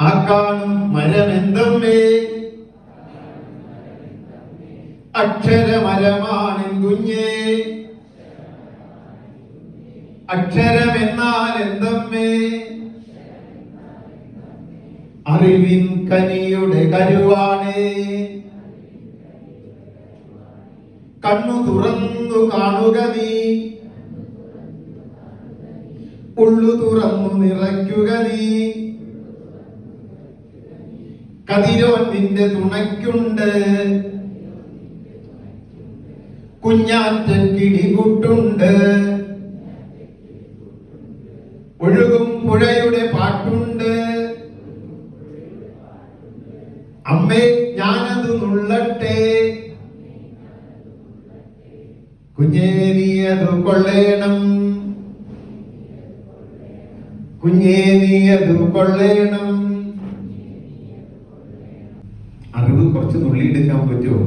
ആ കാണും മരമെന്തമ്മേ അക്ഷരമരമാണെൻ കുഞ്ഞേ, അക്ഷരമെന്നാൽ എന്തമ്മേ അറിവിൻ കനിയുടെ കരുവാണേ. കണ്ണു തുറന്നു കാണുക നീ, ഉള്ളു തുറന്നു നിറയ്ക്കുക നീ. കതിരോൻ നിന്റെ തുണയ്ക്കുണ്ട്, കുഞ്ഞാറ്റ കിടികൂട്ടുണ്ട്. ഒഴുകും പുഴയുടെ പാട്ടുണ്ട്, അമ്മേ ഞാനത് നുള്ളട്ടെ. കുഞ്ഞേ നീ അത് കൊള്ളേണം, കുഞ്ഞേ നീ അത് കൊള്ളേണം. അറിവ് കുറച്ച് നുള്ളിയെടുക്കാൻ പറ്റുമോ?